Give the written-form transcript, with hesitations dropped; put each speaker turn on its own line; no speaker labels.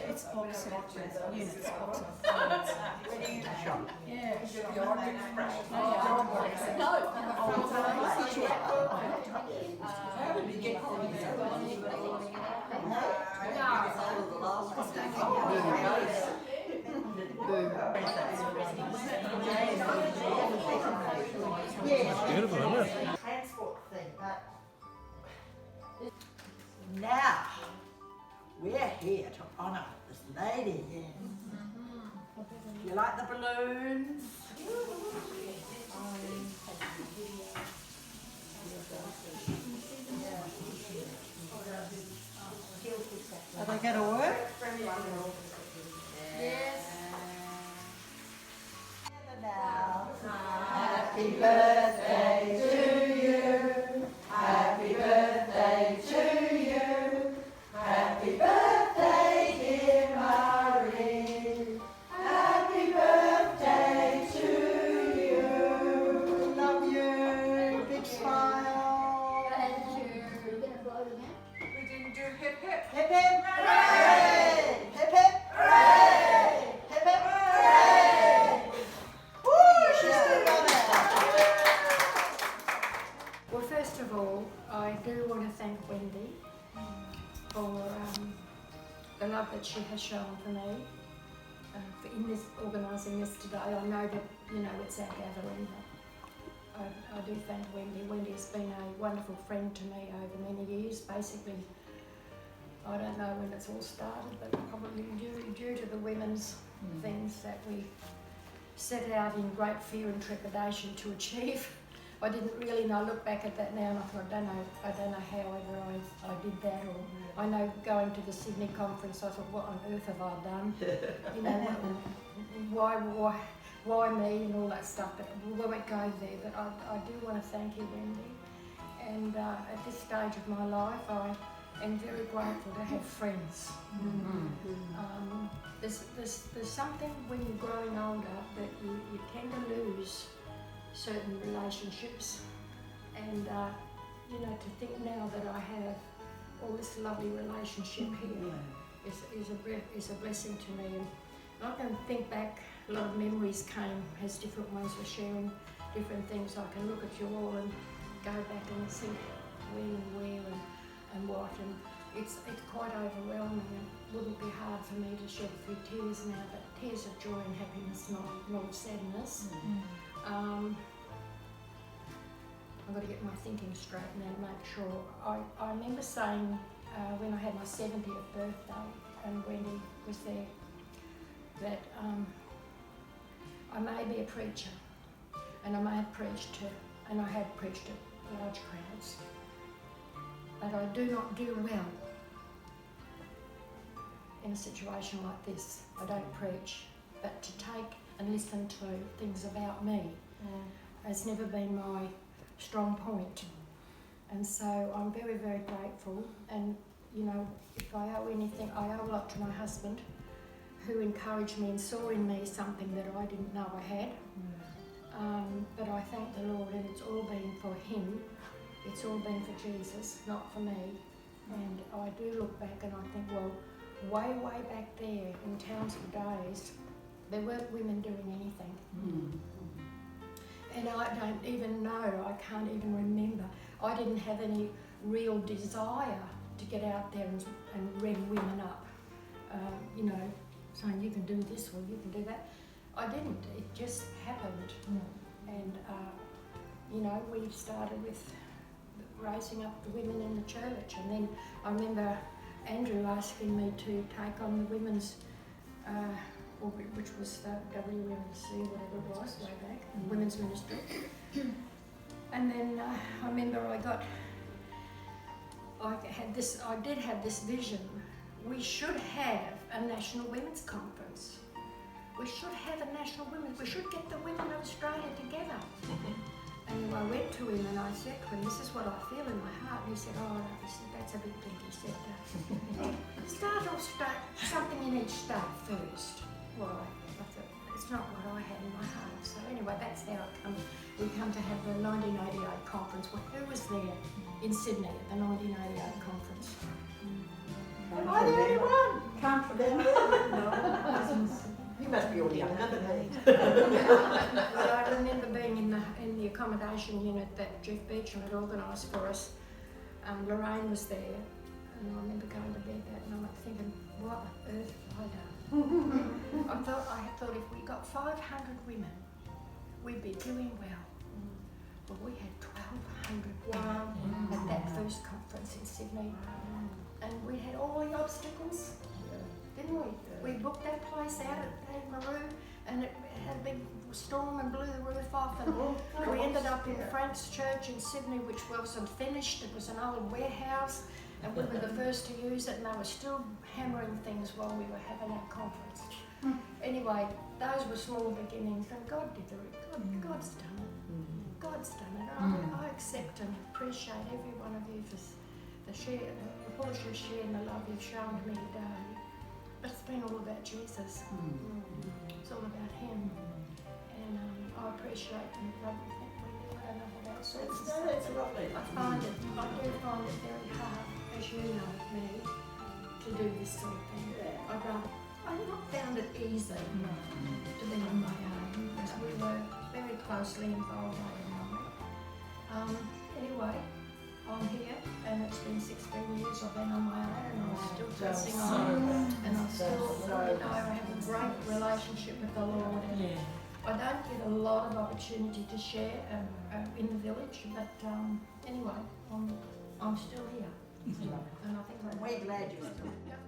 It's opposite units, opposite. Yeah.
Beautiful, isn't it?
Transport thing, but now we're here to honour this lady. You like the balloons? Are they going to work?
Yes.
Now, happy birthday to you. Happy birthday to you. Happy birthday, dear Marie. Happy birthday to you. Love you. Big smile.
Thank you.
We didn't do hip hip.
Hip hip hooray! Hip hip hooray! Hip hip hooray! Woo! She's still got it.
Well, first of all, I do want to thank Wendy for the love that she has shown for me for organising this today. I know that, you know, it's our gathering, but I do thank Wendy. Wendy has been a wonderful friend to me over many years. Basically, I don't know when it's all started, but probably due to the women's things that we set out in great fear and trepidation to achieve. I didn't really know. I look back at that now and I thought, I don't know how ever I did that. Or I know going to the Sydney conference, I thought, what on earth have I done? You know, why me and all that stuff. But we won't go there. But I do want to thank you, Wendy. And at this stage of my life, I am very grateful to have friends. There's something when you're growing older that you tend to lose certain relationships, and you know, to think now that I have all this lovely relationship here is a blessing to me. And I can think back, a lot of memories came as different ones were sharing different things. I can look at you all and go back and think when and where and what, and it's quite overwhelming. It wouldn't be hard for me to shed a few tears now, but tears of joy and happiness, not of sadness. I've got to get my thinking straight and then make sure. I remember saying when I had my 70th birthday and Wendy was there that I may be a preacher and I may have preached to, and I have preached to large crowds, but I do not do well in a situation like this. I don't preach, but to take and listen to things about me has never been my strong point. And so I'm very, very grateful. And you know, if I owe anything, I owe a lot to my husband, who encouraged me and saw in me something that I didn't know I had. But I thank the Lord, and it's all been for him. It's all been for Jesus, not for me. And I do look back and I think, well, way, way back there in Townsville days, there weren't women doing anything. And I don't even know, I can't even remember. I didn't have any real desire to get out there and rev women up, you know, saying you can do this or you can do that. I didn't, it just happened. And, you know, we started with raising up the women in the church. And then I remember Andrew asking me to take on the women's, which was the WMC, whatever it was, way back, women's ministry. And then I remember I did have this vision. We should have a national women's conference. We should have a national women's, we should get the women of Australia together. And I went to him and I said to him, this is what I feel in my heart. And he said, oh, that's a big thing, he said that. start off something in each state first. Well, I thought, it's not what I had in my heart. So anyway, that's how we come to have the 1988 conference. Well, who was there in Sydney at the 1988 conference?
Am I the only one?
Can't remember.
No. You must be all younger than me.
But I remember being in the accommodation unit that Jeff Beecham had organised for us. Lorraine was there, and I remember going to bed that night thinking, what on earth have I done? I thought if we got 500 women, we'd be doing well. Well, we had 1,200 women at that first conference in Sydney, and we had all the obstacles, didn't we? We booked that place out at Maru, and it had a big storm and blew the roof off, and we ended up in Frank's Church in Sydney, which wasn't finished. It was an old warehouse, and we were the first to use it, and they were still hammering things while we were having our conference. Anyway, those were small beginnings, and God did God's done it. God's done it. I accept and appreciate every one of you for the share, the portion you've shared and the love you've shown to me today. But it's been all about Jesus. It's all about Him. And I appreciate and love you. I don't know what else.
It's lovely.
I do find it very hard, as you know me, to do this sort of thing. I've not found it easy to be on my own, because we were very closely involved anyway, I'm here, and it's been 16 years I've been on my own, and I'm still pressing on, and I have a great relationship with the Lord. And I don't get a lot of opportunity to share in the village, but anyway, I'm still here, and I think
We're glad you're still here.